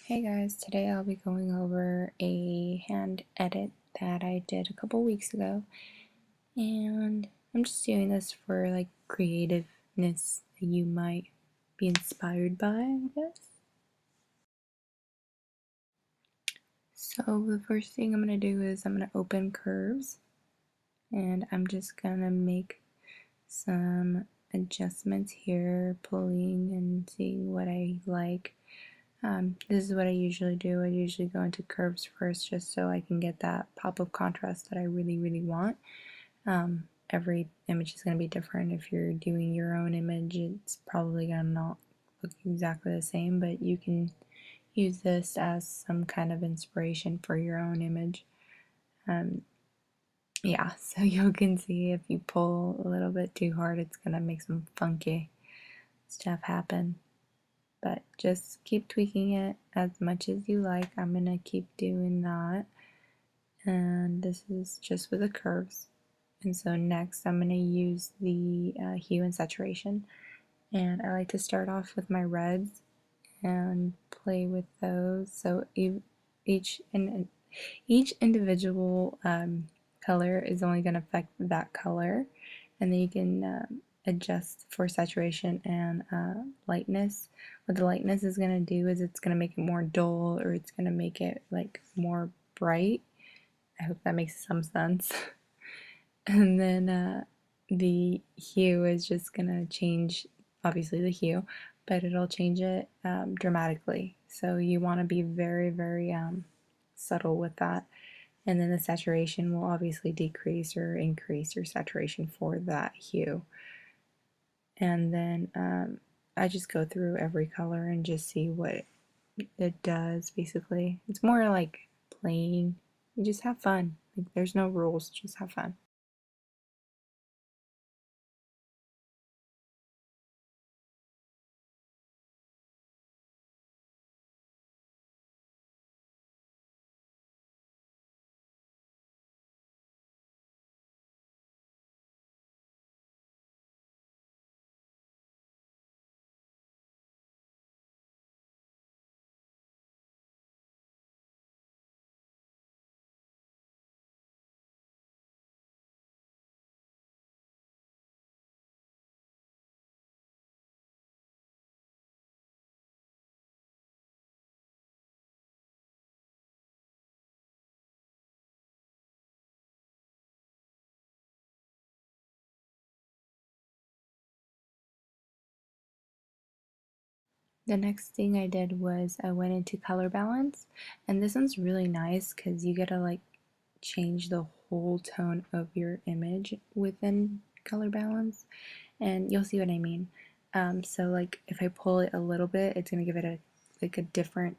Hey guys, today I'll be going over a hand edit that I did a couple weeks ago, and I'm just doing this for like creativeness that you might be inspired by, I guess. So the first thing I'm going to do is I'm going to open curves, and I'm just going to make some adjustments here, pulling and seeing what I like. This is what I usually do. I usually go into curves first just so I can get that pop of contrast that I really want. Every image is going to be different. If you're doing your own image, it's probably going to not look exactly the same, but you can use this as some kind of inspiration for your own image. Yeah, so you can see if you pull a little bit too hard, it's going to make some funky stuff happen. But just keep tweaking it as much as you like. I'm gonna keep doing that, and this is just with the curves. And so next I'm gonna use the hue and saturation, and I like to start off with my reds and play with those. So each individual color is only going to affect that color, and then you can adjust for saturation and lightness. What the lightness is going to do is it's going to make it more dull, or it's going to make it like more bright. I hope that makes some sense. And then the hue is just going to change, obviously the hue, but it'll change it dramatically. So you want to be very subtle with that. And then the saturation will obviously decrease or increase your saturation for that hue. And then I just go through every color and just see what it does, basically. It's more like playing. You just have fun. Like, there's no rules, just have fun. The next thing I did was I went into color balance, and this one's really nice because you get to like change the whole tone of your image within color balance, and you'll see what I mean. So like if I pull it a little bit, it's gonna give it a different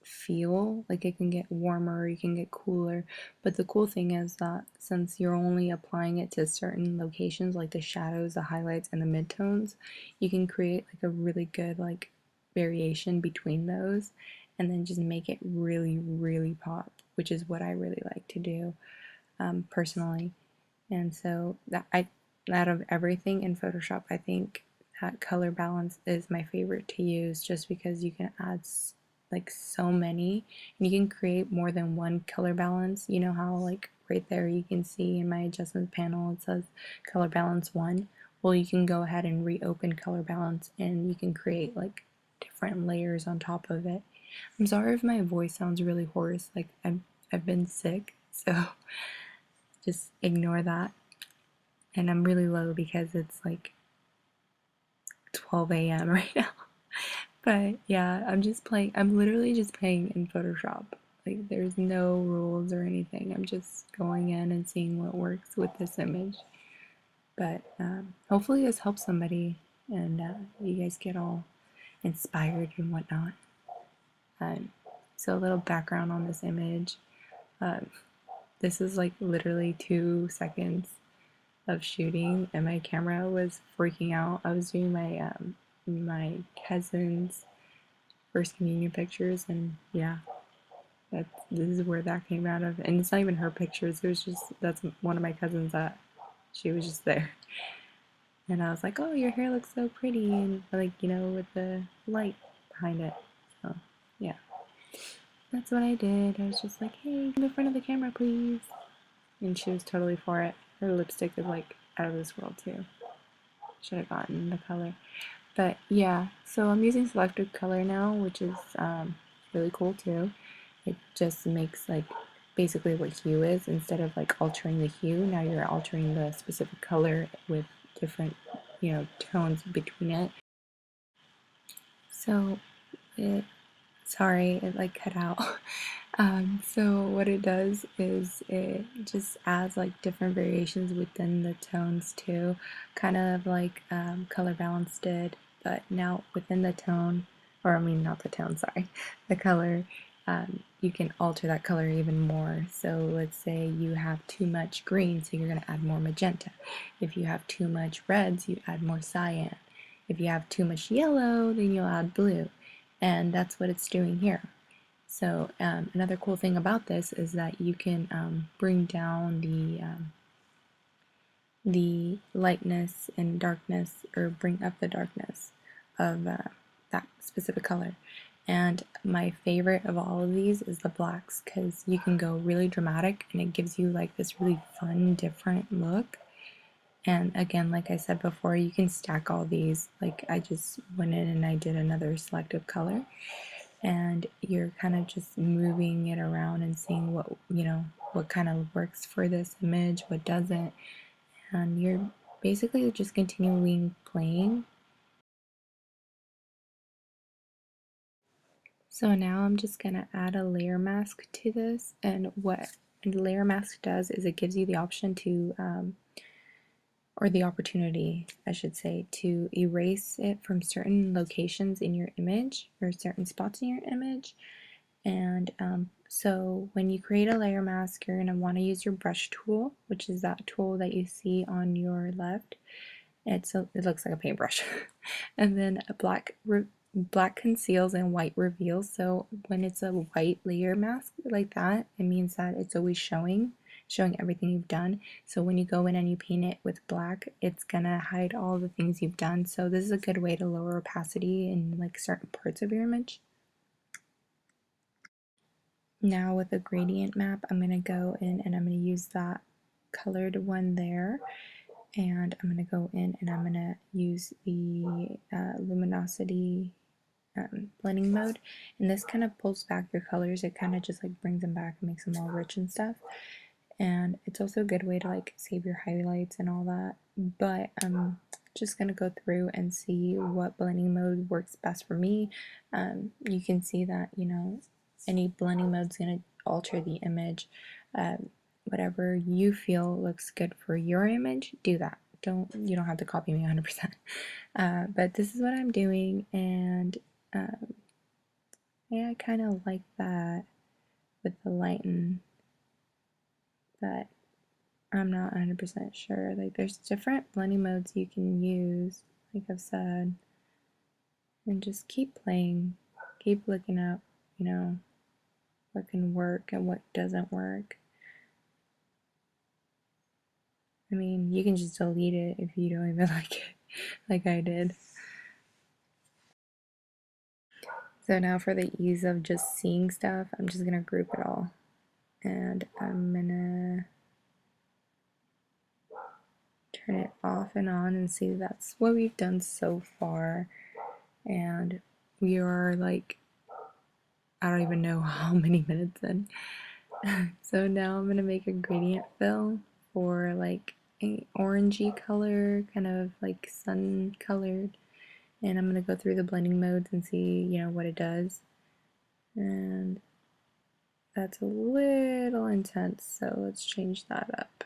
feel. Like it can get warmer, you can get cooler. But the cool thing is that since you're only applying it to certain locations, like the shadows, the highlights, and the midtones, you can create like a really good like variation between those, and then just make it really pop, which is what I really like to do personally. And so out of everything in Photoshop, I think that color balance is my favorite to use, just because you can add like so many, and you can create more than one color balance. You know how like right there you can see in my adjustment panel it says color balance 1. Well, you can go ahead and reopen color balance, and you can create like different layers on top of it. I'm sorry if my voice sounds really hoarse, like I've been sick, so just ignore that. And I'm really low because it's like 12 a.m. right now. But yeah, I'm literally just playing in Photoshop. Like, there's no rules or anything. I'm just going in and seeing what works with this image. But hopefully, this helps somebody, and you guys get all inspired and whatnot. Um, so, a little background on this image. Um, this is like literally 2 seconds of shooting, and my camera was freaking out. I was doing my cousin's first communion pictures, and yeah, this is where that came out of. And it's not even her pictures. It was just that's one of my cousins that she was just there, and I was like, "Oh, your hair looks so pretty," and like with the light behind it. So yeah. that's what I did. I was just like, hey, come in front of the camera, please. And she was totally for it. Her lipstick is like out of this world too. Should have gotten the color. But yeah, so I'm using selective color now, which is really cool too. It just makes like basically what hue is. Instead of like altering the hue, now you're altering the specific color with different, tones between it. So it, sorry, it like cut out. So what it does is it just adds like different variations within the tones too, kind of like Color Balance did, but now within the tone, or I mean not the tone, sorry, the color, you can alter that color even more. So let's say you have too much green, so you're going to add more magenta. If you have too much reds, you add more cyan. If you have too much yellow, then you'll add blue. And that's what it's doing here. So another cool thing about this is that you can bring down the lightness and darkness, or bring up the darkness of that specific color. And my favorite of all of these is the blacks, because you can go really dramatic and it gives you like this really fun, different look. And again, like I said before, you can stack all these. Like I just went in and I did another selective color, and you're kind of just moving it around and seeing what kind of works for this image, what doesn't, and you're basically just continuing playing. So now I'm just gonna add a layer mask to this, and what a layer mask does is it gives you the option to or the opportunity, I should say, to erase it from certain locations in your image, or certain spots in your image. And so when you create a layer mask, you're going to want to use your brush tool, which is that tool that you see on your left. It looks like a paintbrush. And then a black conceals and white reveals. So when it's a white layer mask like that, it means that it's always showing everything you've done. So when you go in and you paint it with black, it's gonna hide all the things you've done. So this is a good way to lower opacity in like certain parts of your image. Now with a gradient map, I'm going to go in and I'm going to use that colored one there, and I'm going to go in and I'm going to use the luminosity blending mode, and this kind of pulls back your colors. It kind of just like brings them back and makes them all rich and stuff. And it's also a good way to like save your highlights and all that. But I'm just gonna go through and see what blending mode works best for me. You can see that any blending mode is gonna alter the image. Whatever you feel looks good for your image, do that. You don't have to copy me 100%. But this is what I'm doing, and yeah, I kind of like that with the lighten, but I'm not 100% sure. Like, there's different blending modes you can use, like I've said, and just keep playing, keep looking up, what can work and what doesn't work. I mean, you can just delete it if you don't even like it, like I did. So now for the ease of just seeing stuff, I'm just gonna group it all. And I'm gonna turn it off and on and see that's what we've done so far. And we are like, I don't even know how many minutes in. So now I'm gonna make a gradient fill for like an orangey color, kind of like sun colored. And I'm gonna go through the blending modes and see, what it does. And that's a little intense, so let's change that up.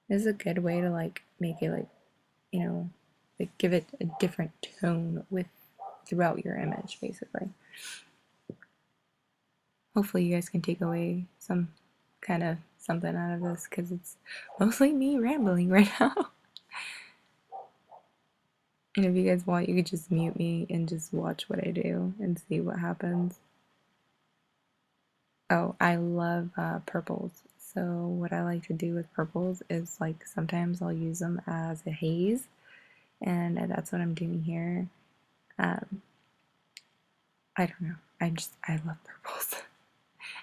This is a good way to like make it like, like give it a different tone throughout your image, basically. Hopefully you guys can take away some kind of something out of this, because it's mostly me rambling right now. And if you guys want, you could just mute me and just watch what I do and see what happens. Oh, I love purples. So what I like to do with purples is like sometimes I'll use them as a haze, and that's what I'm doing here. I don't know. I love purples.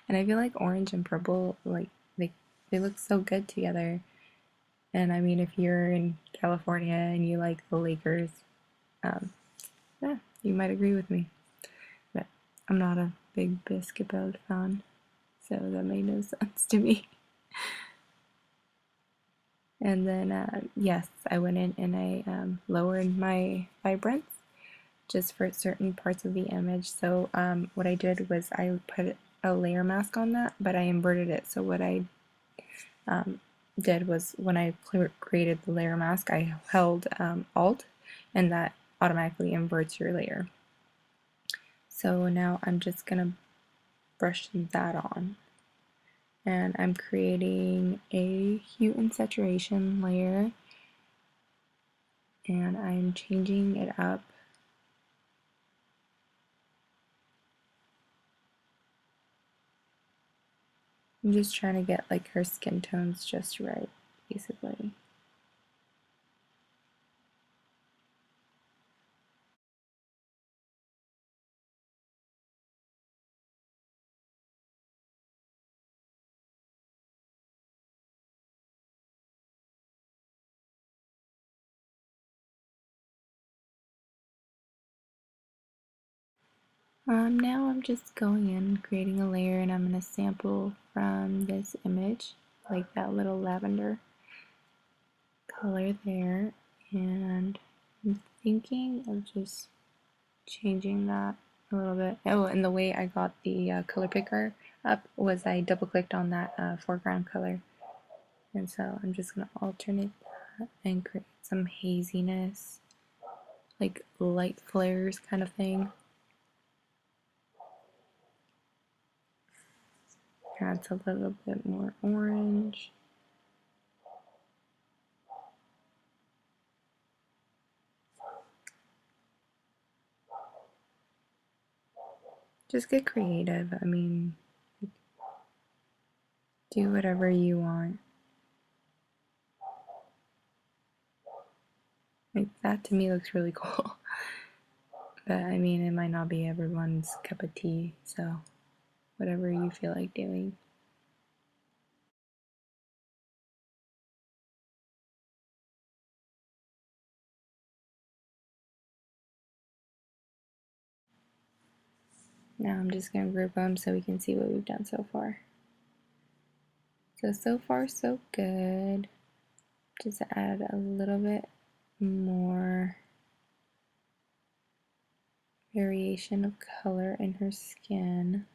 And I feel like orange and purple, like they look so good together. And I mean, if you're in California and you like the Lakers, um, yeah, you might agree with me. But I'm not a big basketball fan, so that made no sense to me. And then, yes, I went in and I lowered my vibrance just for certain parts of the image. So what I did was I put a layer mask on that, but I inverted it. So what I did was when I created the layer mask, I held Alt, and that automatically inverts your layer. So now I'm just gonna brush that on. And I'm creating a hue and saturation layer, and I'm changing it up. I'm just trying to get like her skin tones just right, basically. Now I'm just going in and creating a layer, and I'm going to sample from this image, like that little lavender color there, and I'm thinking of just changing that a little bit. Oh, and the way I got the color picker up was I double clicked on that foreground color, and so I'm just going to alternate that and create some haziness, like light flares kind of thing. Adds a little bit more orange. Just get creative. I mean, do whatever you want. Like, that to me looks really cool. But I mean, it might not be everyone's cup of tea, so whatever you feel like doing. Now I'm just going to group them so we can see what we've done so far. So far so good. Just add a little bit more variation of color in her skin.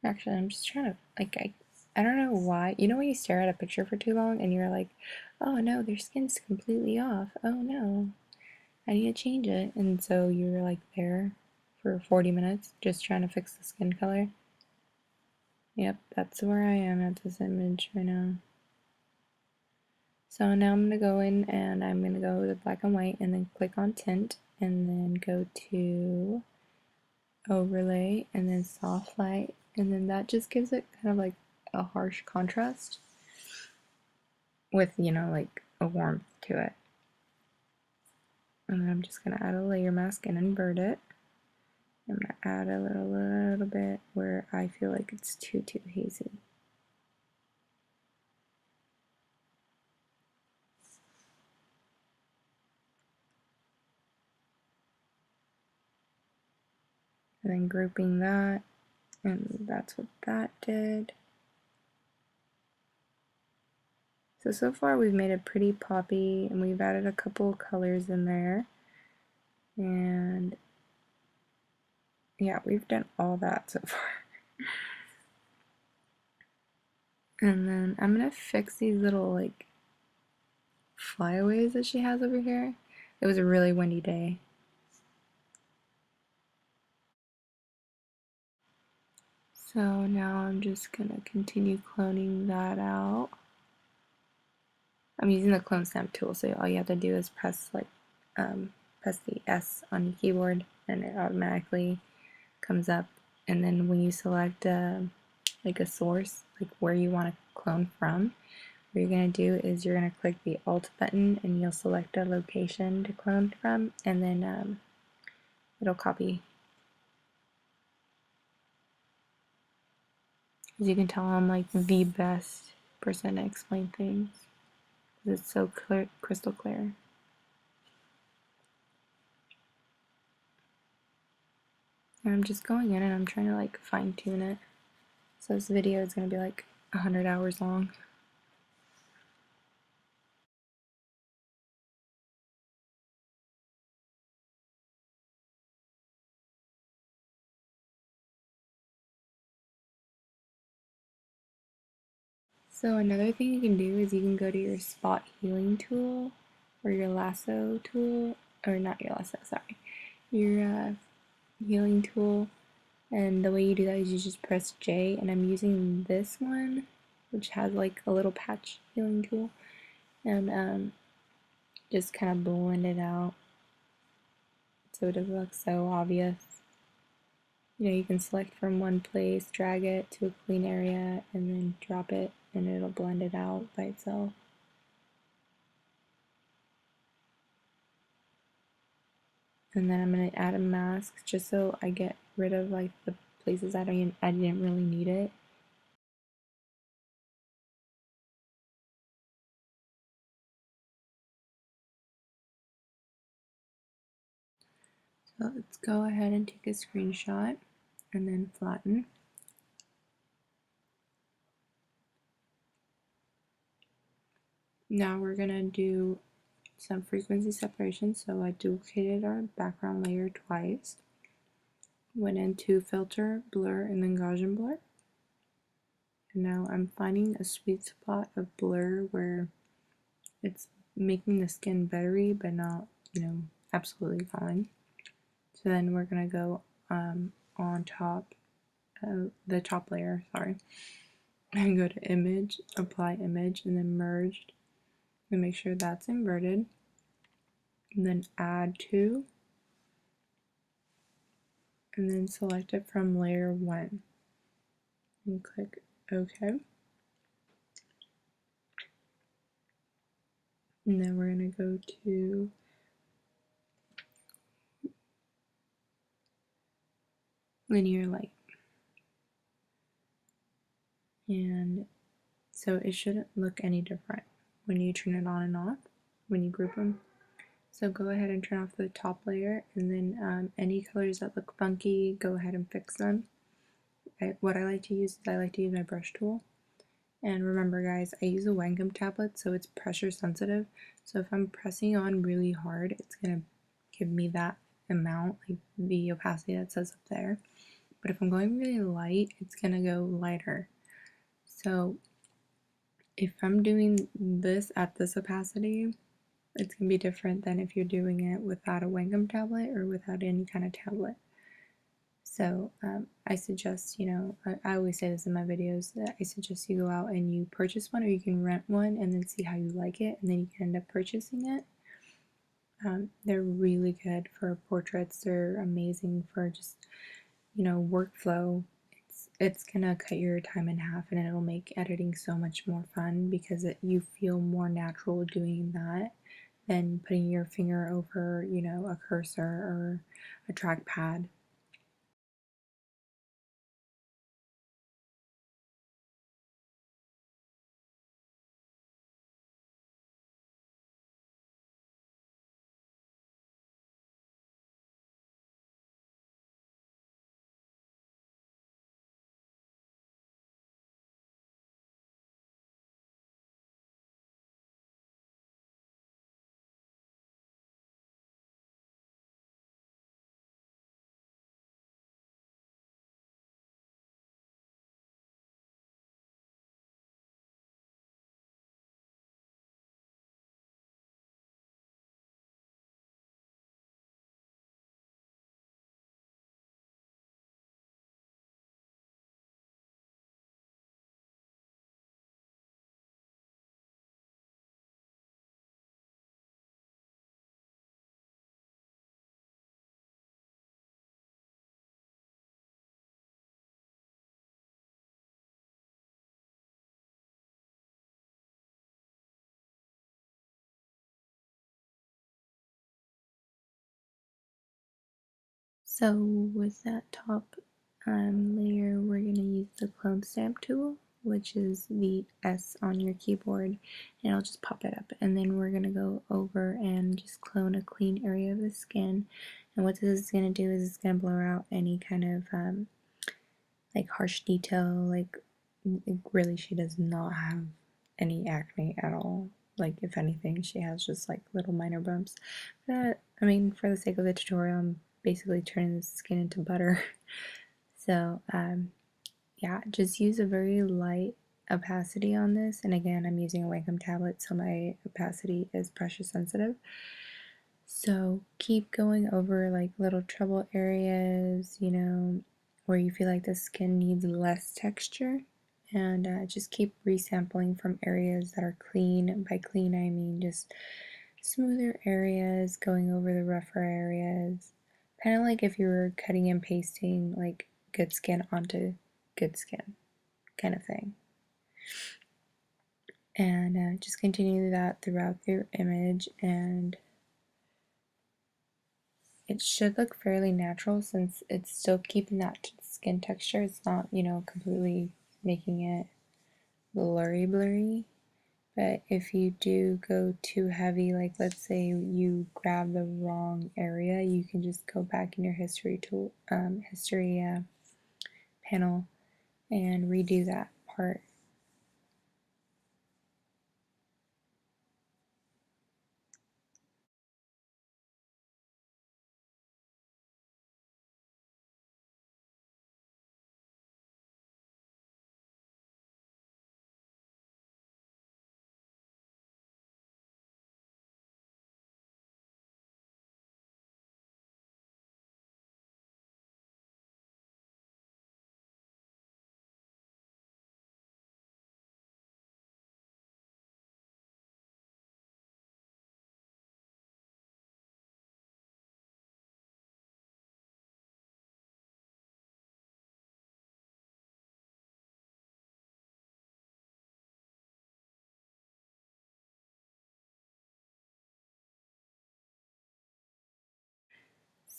Actually, I'm just trying to, like, I don't know why. You know when you stare at a picture for too long and you're like, oh no, their skin's completely off. Oh no, I need to change it. And so you're like there for 40 minutes just trying to fix the skin color. Yep, that's where I am at this image right now. So now I'm going to go in and I'm going to go to black and white and then click on tint and then go to overlay and then soft light, and then that just gives it kind of like a harsh contrast with, you know, like a warmth to it. And then I'm just going to add a layer mask and invert it. I'm going to add a little bit where I feel like it's too hazy. And then grouping that, and that's what that did. So far we've made it pretty poppy, and we've added a couple colors in there. And yeah, we've done all that so far. And then I'm gonna fix these little like flyaways that she has over here. It was a really windy day. So now I'm just gonna continue cloning that out. I'm using the clone stamp tool, so all you have to do is press press the S on your keyboard, and it automatically comes up. And then when you select like a source, like where you want to clone from, what you're going to do is you're going to click the Alt button and you'll select a location to clone from, and then it'll copy. As you can tell, I'm like the best person to explain things because it's so clear, crystal clear. And I'm just going in and I'm trying to like fine tune it. So this video is going to be like 100 hours long. So another thing you can do is you can go to your spot healing tool or your lasso tool, or not your lasso, sorry, your healing tool, and the way you do that is you just press J, and I'm using this one, which has like a little patch healing tool, and just kind of blend it out so it doesn't look so obvious. You know, you can select from one place, drag it to a clean area, and then drop it, and it'll blend it out by itself. And then I'm going to add a mask just so I get rid of like the places I didn't really need it. So let's go ahead and take a screenshot and then flatten. Now we're going to do some frequency separation. So I duplicated our background layer twice. Went into filter, blur, and then Gaussian blur. And now I'm finding a sweet spot of blur where it's making the skin buttery but not, you know, absolutely fine. So then we're going to go on top, the top layer, sorry, and go to image, apply image, and then merged, and make sure that's inverted, and then add to, and then select it from layer 1, and click OK. And then we're going to go to linear light. And so it shouldn't look any different when you turn it on and off, when you group them. So go ahead and turn off the top layer, and then any colors that look funky, go ahead and fix them. What I like to use is I like to use my brush tool. And remember guys, I use a Wacom tablet, so it's pressure sensitive. So if I'm pressing on really hard, it's going to give me that amount, like the opacity that says up there. But if I'm going really light, it's going to go lighter. So if I'm doing this at this opacity, it's going to be different than if you're doing it without a Wacom tablet or without any kind of tablet. So I suggest, you know, I always say this in my videos, that I suggest you go out and you purchase one, or you can rent one and then see how you like it, and then you can end up purchasing it. They're really good for portraits. They're amazing for just, you know, workflow. It's gonna cut your time in half, and it'll make editing so much more fun because you feel more natural doing that than putting your finger over, you know, a cursor or a trackpad. So with that top layer, we're going to use the clone stamp tool, which is the S on your keyboard, and I'll just pop it up. And then we're going to go over and just clone a clean area of the skin. And what this is going to do is it's going to blur out any kind of like harsh detail. Like really, she does not have any acne at all. Like if anything, she has just like little minor bumps. But I mean, for the sake of the tutorial, I'm basically turning the skin into butter. So yeah, just use a very light opacity on this. And again, I'm using a Wacom tablet, so my opacity is pressure sensitive. So keep going over like little trouble areas, you know, where you feel like the skin needs less texture. And just keep resampling from areas that are clean. By clean, I mean just smoother areas, going over the rougher areas. Kind of like if you were cutting and pasting like good skin onto good skin kind of thing. And just continue that throughout your image, and it should look fairly natural since it's still keeping that skin texture. It's not, you know, completely making it blurry. But if you do go too heavy, like let's say you grab the wrong area, you can just go back in your history tool, panel, and redo that part.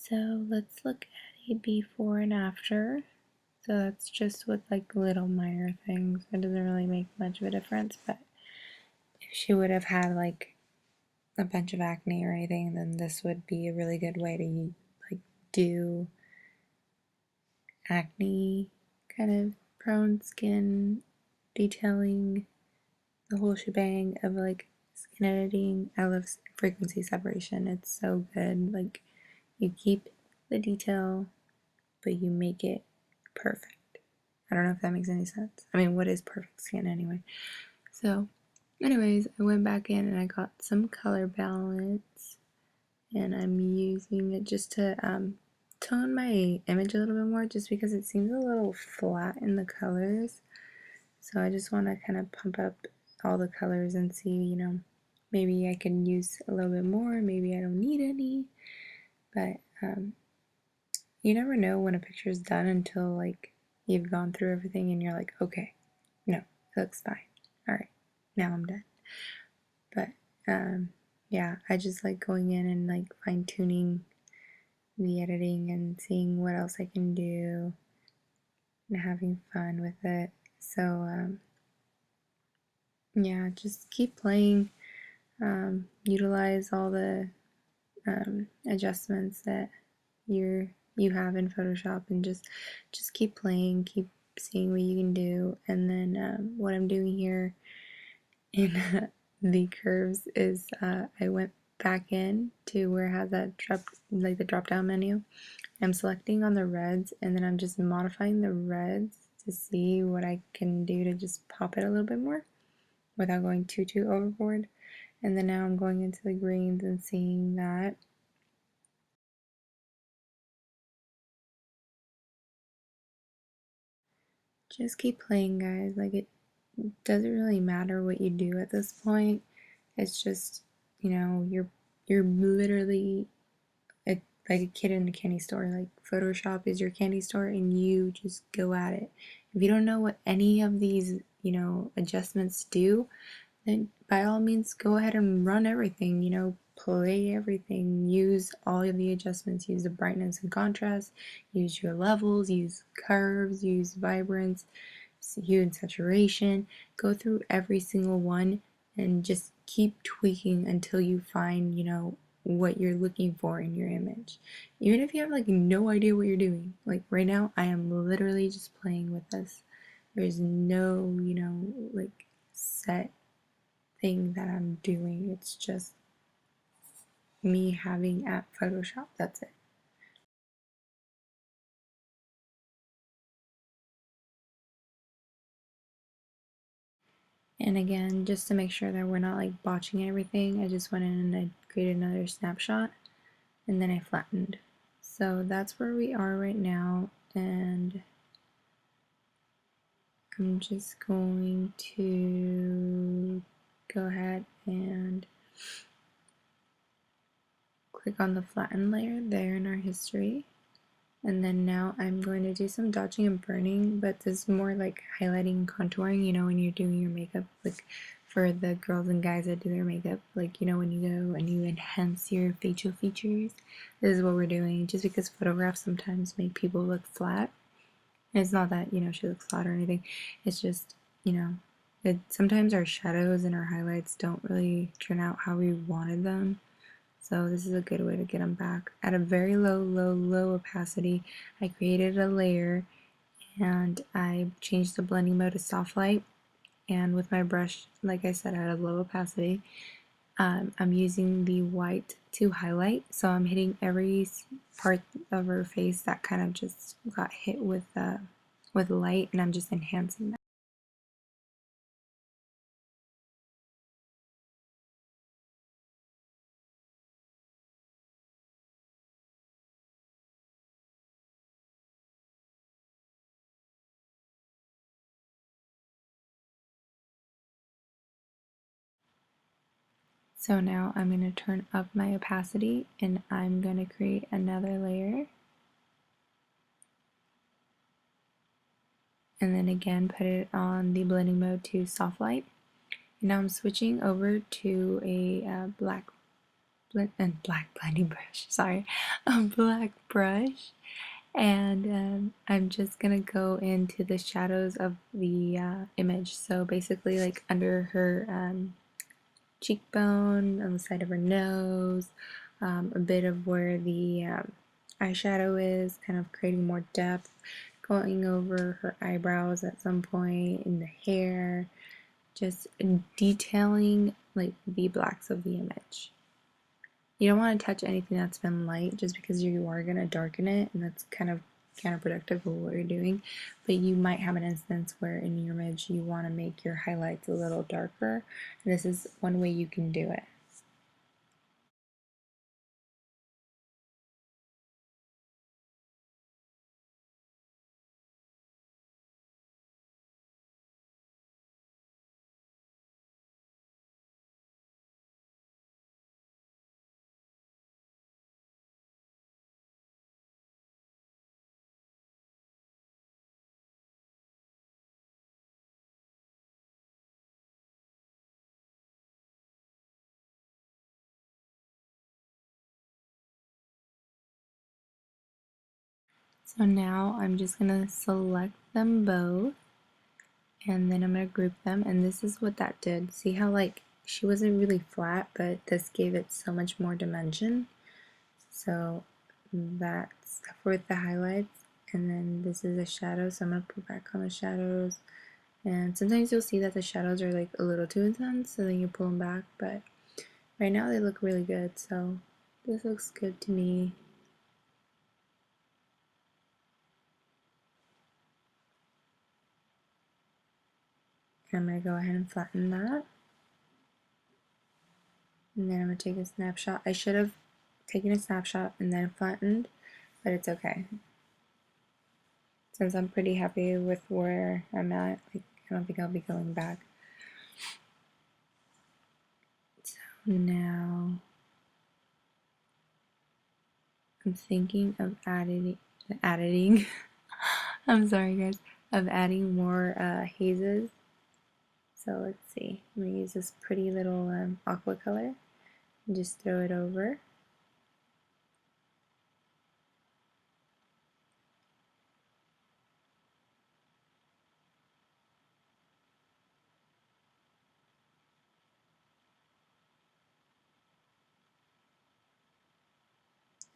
So let's look at a before and after. So that's just with like little minor things. It doesn't really make much of a difference, but if she would have had like a bunch of acne or anything, then this would be a really good way to like do acne kind of prone skin detailing, the whole shebang of like skin editing. I love frequency separation. It's so good. Like you keep the detail, but you make it perfect. I don't know if that makes any sense. I mean, what is perfect skin anyway? So, anyways, I went back in and I got some color balance, and I'm using it just to tone my image a little bit more, just because it seems a little flat in the colors. So I just want to kind of pump up all the colors and see, you know, maybe I can use a little bit more, maybe I don't need any, but you never know when a picture is done until like you've gone through everything and you're like, okay, no, it looks fine. All right, now I'm done. But yeah, I just like going in and like fine tuning the editing and seeing what else I can do and having fun with it. So yeah, just keep playing. Utilize all the adjustments that you have in Photoshop, and just keep playing, keep seeing what you can do. And then what I'm doing here in the curves is I went back in to where it has that drop down menu. I'm selecting on the reds, and then I'm just modifying the reds to see what I can do to just pop it a little bit more without going too overboard. And then now I'm going into the greens and seeing that. Just keep playing, guys. Like, it doesn't really matter what you do at this point. It's just, you know, you're literally like a kid in a candy store. Like, Photoshop is your candy store, and you just go at it. If you don't know what any of these, you know, adjustments do, then by all means go ahead and run everything, you know, play everything, use all of the adjustments, use the brightness and contrast, use your levels, use curves, use vibrance, hue and saturation, go through every single one and just keep tweaking until you find, what you're looking for in your image. Even if you have like no idea what you're doing. Like right now, I am literally just playing with this. There's no, like set thing that I'm doing. It's just me having at Photoshop. That's it. And again, just to make sure that we're not like botching everything, I just went in and I created another snapshot and then I flattened. So that's where we are right now, and I'm just going to go ahead and click on the flatten layer there in our history. And then now I'm going to do some dodging and burning, but this is more like highlighting and contouring, when you're doing your makeup, like for the girls and guys that do their makeup, like, when you go and you enhance your facial features, this is what we're doing, just because photographs sometimes make people look flat. And it's not that, she looks flat or anything, it's just, sometimes our shadows and our highlights don't really turn out how we wanted them. So this is a good way to get them back. At a very low opacity, I created a layer and I changed the blending mode to soft light. And with my brush, like I said, at a low opacity, I'm using the white to highlight. So I'm hitting every part of her face that kind of just got hit with light, and I'm just enhancing that. So now I'm going to turn up my opacity and I'm going to create another layer. And then again put it on the blending mode to soft light. And now I'm switching over to a black blending brush, sorry, a black brush. And I'm just gonna go into the shadows of the image. So basically like under her cheekbone, on the side of her nose, a bit of where the eyeshadow is, kind of creating more depth, going over her eyebrows at some point, in the hair, just detailing like the blacks of the image. You don't want to touch anything that's been light just because you are going to darken it, and that's kind of counterproductive of what you're doing. But you might have an instance where in your image you want to make your highlights a little darker, and this is one way you can do it. So now I'm just going to select them both, and then I'm going to group them, and this is what that did. See how like she wasn't really flat, but this gave it so much more dimension. So that's for the highlights, and then this is a shadow, so I'm going to put back on the shadows. And sometimes you'll see that the shadows are like a little too intense, so then you pull them back, but right now they look really good, so this looks good to me. I'm going to go ahead and flatten that. And then I'm going to take a snapshot. I should have taken a snapshot and then flattened, but it's okay. Since I'm pretty happy with where I'm at, like, I don't think I'll be going back. So now I'm thinking of adding I'm sorry guys, of adding more hazes. So let's see, I'm going to use this pretty little aqua color, and just throw it over.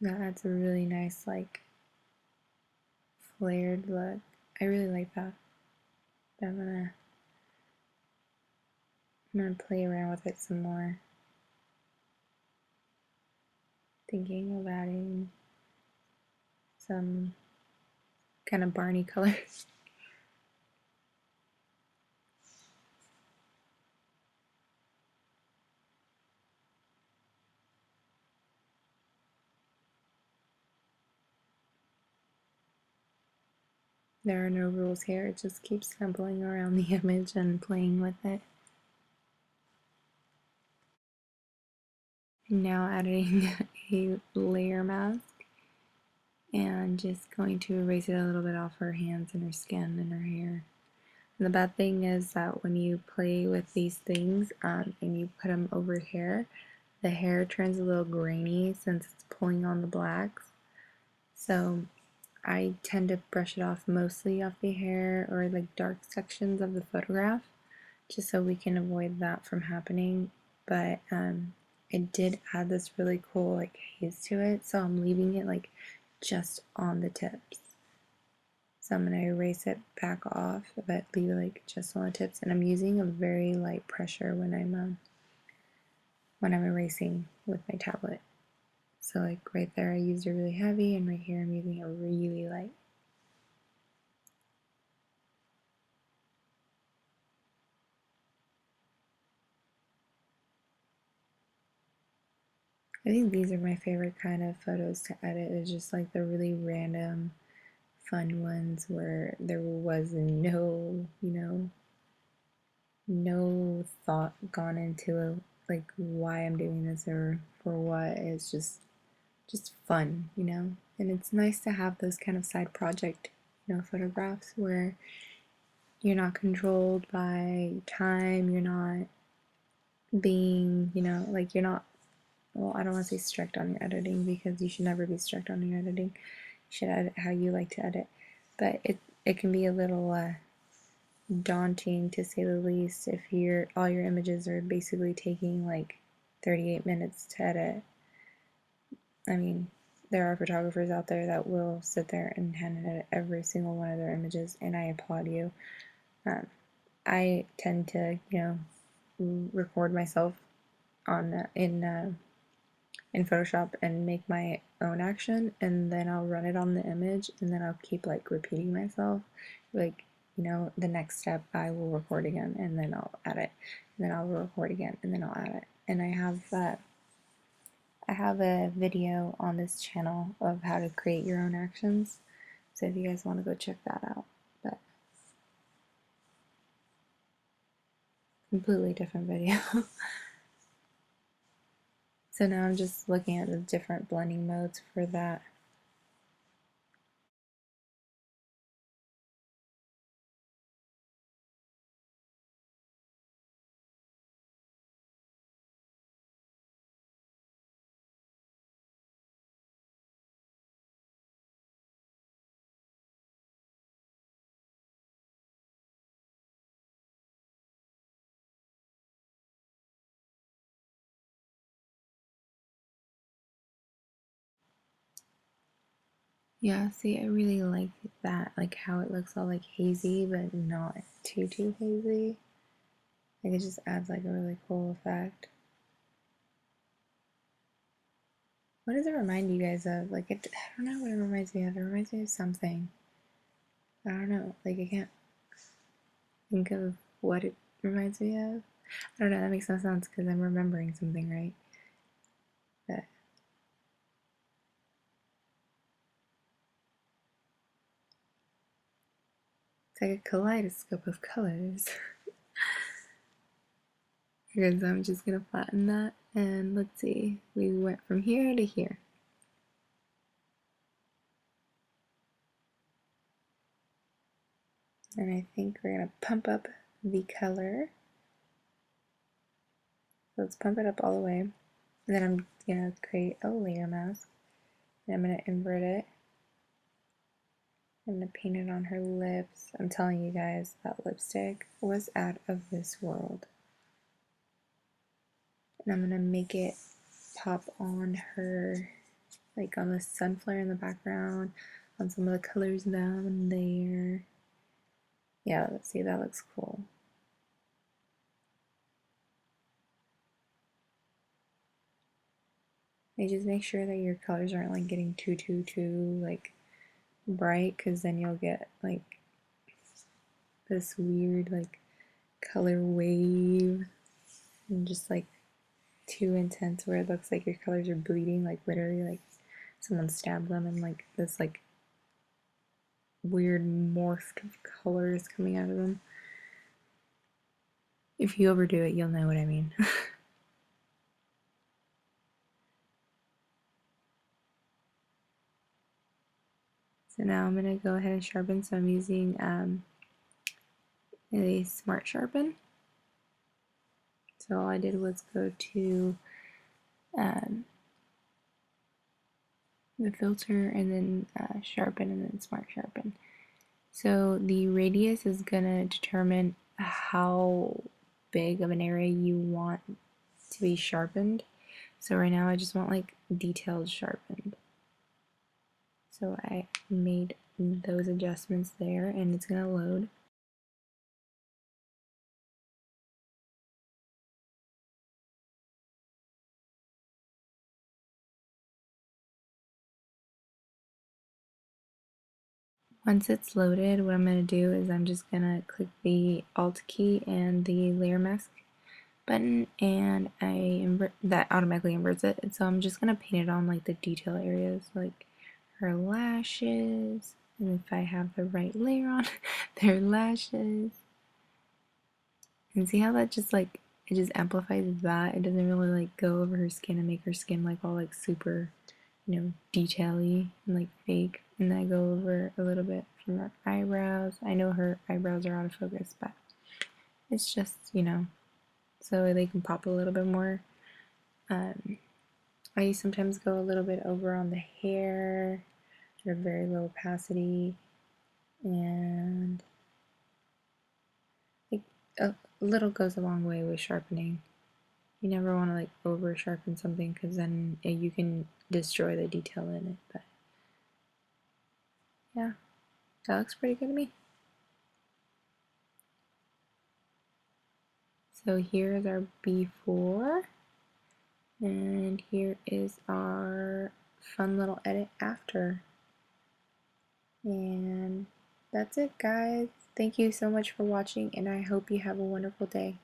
That adds a really nice, like, flared look. I really like that. I'm gonna play around with it some more. Thinking of adding some kind of Barney colors. There are no rules here, it just keeps sampling around the image and playing with it. Now adding a layer mask and just going to erase it a little bit off her hands and her skin and her hair. And the bad thing is that when you play with these things and you put them over hair, the hair turns a little grainy since it's pulling on the blacks. So I tend to brush it off mostly off the hair or like dark sections of the photograph, just so we can avoid that from happening. But it did add this really cool like haze to it, so I'm leaving it like just on the tips. So I'm gonna erase it back off, but leave it like just on the tips. And I'm using a very light pressure when I'm erasing with my tablet. So like right there, I used it really heavy, and right here I'm using it really light. I think these are my favorite kind of photos to edit. It's just like the really random, fun ones where there was no thought gone into like why I'm doing this or for what. It's just fun, And it's nice to have those kind of side project, photographs where you're not controlled by time, you're not being, like you're not, well, I don't want to say strict on your editing because you should never be strict on your editing. You should edit how you like to edit. But it can be a little daunting to say the least if all your images are basically taking like 38 minutes to edit. I mean, there are photographers out there that will sit there and hand edit every single one of their images, and I applaud you. I tend to, record myself in Photoshop and make my own action, and then I'll run it on the image, and then I'll keep like repeating myself, like the next step I will record again, and then I'll add it, and then I'll record again, and then I'll add it. And I have a video on this channel of how to create your own actions, so if you guys want to go check that out. But completely different video. So now I'm just looking at the different blending modes for that. Yeah, see, I really like that, like how it looks all like hazy, but not too hazy. Like it just adds like a really cool effect. What does it remind you guys of? Like I don't know what it reminds me of. It reminds me of something. I don't know. Like I can't think of what it reminds me of. I don't know. That makes no sense because I'm remembering something, right? But it's like a kaleidoscope of colors. Because I'm just gonna flatten that, and let's see. We went from here to here. And I think we're gonna pump up the color. So let's pump it up all the way. And then I'm gonna create a layer mask. And I'm gonna invert it. I'm gonna paint it on her lips. I'm telling you guys, that lipstick was out of this world. And I'm gonna make it pop on her, like on the sunflower in the background, on some of the colors down there. Yeah, let's see, that looks cool. And just make sure that your colors aren't like getting too like bright, because then you'll get like this weird like color wave and just like too intense where it looks like your colors are bleeding, like literally like someone stabbed them and like this like weird morphed colors coming out of them. If you overdo it, you'll know what I mean. So now I'm gonna go ahead and sharpen. So I'm using a Smart Sharpen. So all I did was go to the filter and then sharpen and then Smart Sharpen. So the radius is gonna determine how big of an area you want to be sharpened. So right now I just want like detailed sharpened. So I made those adjustments there and it's gonna load. Once it's loaded, what I'm going to do is I'm just going to click the Alt key and the layer mask button, and that automatically inverts it. And so I'm just going to paint it on like the detail areas, like her lashes, and if I have the right layer on, their lashes. And see how that just like, it just amplifies that. It doesn't really like go over her skin and make her skin like all like super, you know, detail-y and like fake. And then I go over a little bit from her eyebrows. I know her eyebrows are out of focus, but it's just, you know, so they can pop a little bit more. I sometimes go a little bit over on the hair at a very low opacity, and like a little goes a long way with sharpening. You never want to like over sharpen something because then you can destroy the detail in it. But yeah, that looks pretty good to me. So here is our before, and here is our fun little edit after. And that's it, guys. Thank you so much for watching, and I hope you have a wonderful day.